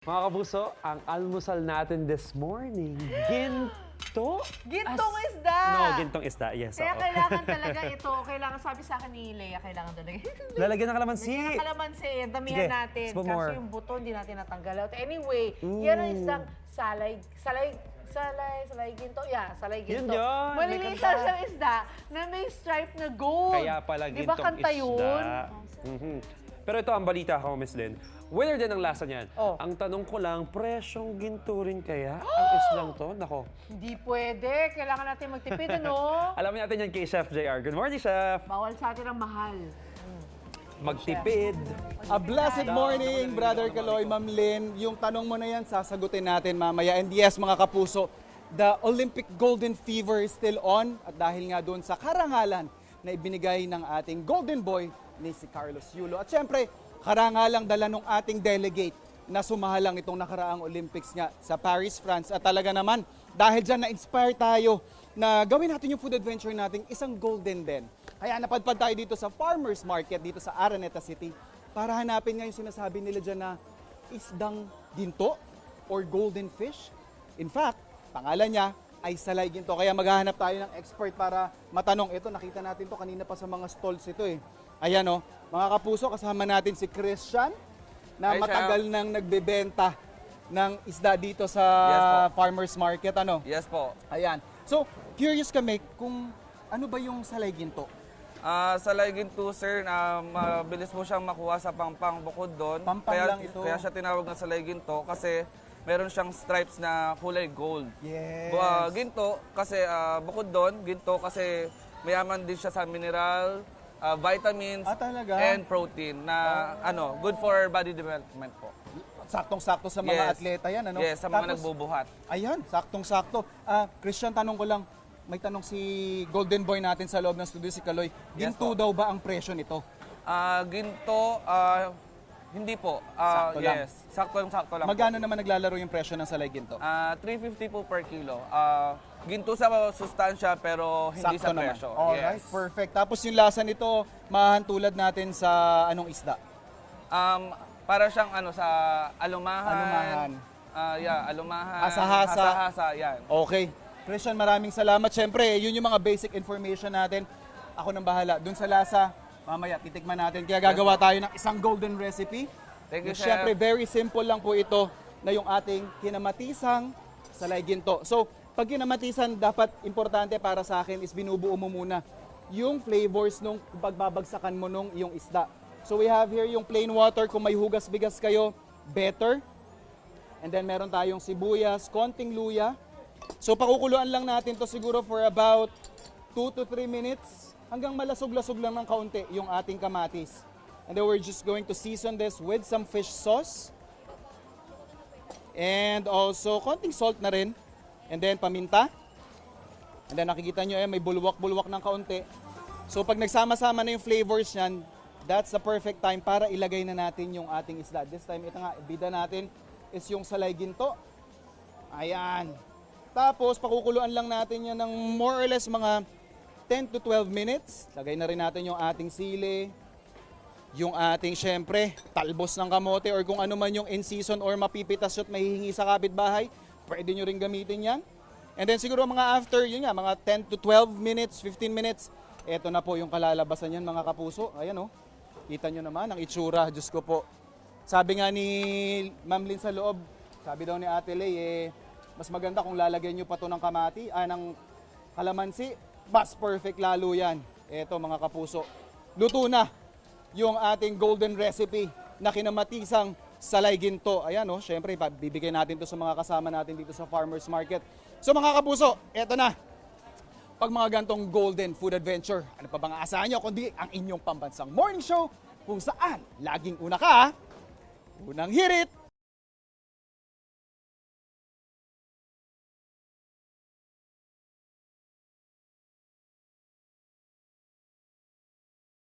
Mga kapuso, ang almusal natin this morning, ginto? Gintong isda! No, gintong isda, yes. Kaya oo. kailangan talaga ito, sabi sa akin ni Leia, kailangan talaga. Lalagyan ng kalamansi. Lagyan ng kalamansi, damihan Sige, natin. spoon Kaso more. yung buto, hindi natin natanggal. Anyway, Ooh. yan ang isang salay ginto. Yeah, salay ginto. yun, may Maliliit kanta. lang siyang isda na may stripe na gold. Kaya pala Di ba gintong kanta isda. yun? Mhm. Pero ito ang balita ko, Miss Lynn. Winner din ang lasa niyan. Oh. Ang tanong ko lang, presyong ginto rin kaya ang islang to? Nako. Hindi pwede. Kailangan natin magtipid, ano? Alam natin yan kay Chef JR. Good morning, Chef! Bawal sa atin ang mahal. Magtipid. A blessed morning, Brother Kaloy, Ma'am Lynn. Yung tanong mo na yan, sasagutin natin mamaya. And yes, mga kapuso, the Olympic Golden Fever is still on. At dahil nga doon sa karangalan na ibinigay ng ating Golden Boy ni si Carlos Yulo. At syempre, karangalang dala ng ating delegate na sumahalang itong nakaraang Olympics nga sa Paris, France. At talaga naman, dahil dyan na-inspire tayo na gawin natin yung food adventure natin isang golden din. Kaya napadpad tayo dito sa Farmers Market dito sa Araneta City para hanapin nga yung sinasabi nila dyan na isdang ginto or golden fish. In fact, pangalan niya ay salay ginto. Kaya maghahanap tayo ng expert para matanong. Ito, nakita natin to kanina pa sa mga stalls ito eh. Ayan o, mga kapuso, kasama natin si Christian na Hi, matagal nang nagbebenta ng isda dito sa Yes po. Farmers Market. Ano? Yes po. Ayan. So, curious kami kung ano ba yung salay ginto? Sa Ginto, sir, mabilis mo siyang makuha sa Pampang bukod doon. Pampang kaya, lang ito. Kaya siya tinawag na Ginto kasi meron siyang stripes na kulay gold. Yes. Ginto kasi bukod doon, ginto kasi mayaman din siya sa mineral, vitamins, Talaga? and protein na good for body development po. Saktong-sakto sa mga Yes. atleta yan, ano? Yes, sa mga Tapos, nagbubuhat. Ayan, saktong-sakto. Christian, tanong ko lang, may tanong si Golden Boy natin sa loob ng studio, si Kaloy. Yes Ginto po. daw ba ang presyo nito? Ginto, hindi po. Sakto lang. Yes, sakto lang po. Magkano naman naglalaro yung presyo ng salay ginto? 350 po per kilo. Ginto sa sustansya pero hindi Sakto sa naman. presyo. Alright, Yes. perfect. Tapos yung lasa nito, mahantulad natin sa anong isda? Para siyang sa alumahan. Alumahan. Alumahan. Hasa-hasa. Hasa-hasa, yan. Okay. Christian, maraming salamat. Siyempre, yun yung mga basic information natin. Ako nang bahala. Dun sa lasa, mamaya titikman natin. Kaya gagawa tayo ng isang golden recipe. Thank you, Na Chef. Siyempre, very simple lang po ito na yung ating kinamatisang salay ginto. So, pag kinamatisan, dapat importante para sa akin is binubuo mo muna yung flavors nung pagbabagsakan mo nung yung isda. So, we have here yung plain water. Kung may hugas-bigas kayo, better. And then, meron tayong sibuyas, konting luya. So, pakukuluan lang natin to siguro for about 2 to 3 minutes hanggang malasog-lasog lang ng kaunti yung ating kamatis. And then we're just going to season this with some fish sauce. And also, konting salt na rin. And then, paminta. And then, nakikita nyo, may bulwak-bulwak ng kaunti. So, pag nagsama-sama na yung flavors niyan, that's the perfect time para ilagay na natin yung ating isda. This time, ito nga, bida natin is yung salay ginto. Ayan. Tapos, pakukuluan lang natin yan ng more or less mga 10 to 12 minutes. Lagay na rin natin yung ating sili, yung ating, syempre, talbos ng kamote or kung ano man yung in season or mapipitas at mahihingi sa kapitbahay. Pwede nyo rin gamitin yan. And then siguro mga after, yun nga, mga 10 to 12 minutes, 15 minutes, eto na po yung kalalabasan yan, mga kapuso. Ayan o, kita nyo naman ang itsura, Diyos ko po. Sabi nga ni Ma'am Lynn sa loob, sabi daw ni Ate Lay, mas maganda kung lalagyan nyo pa to ng ng kalamansi, mas perfect lalo yan. Eto mga kapuso, luto na yung ating golden recipe na kinamatisang salay ginto. Ayan o, syempre bibigay natin to sa mga kasama natin dito sa Farmers Market. So mga kapuso, eto na. Pag mga gantong golden food adventure, ano pa bang aasahan nyo kundi ang inyong pambansang morning show kung saan laging una ka, unang hirit,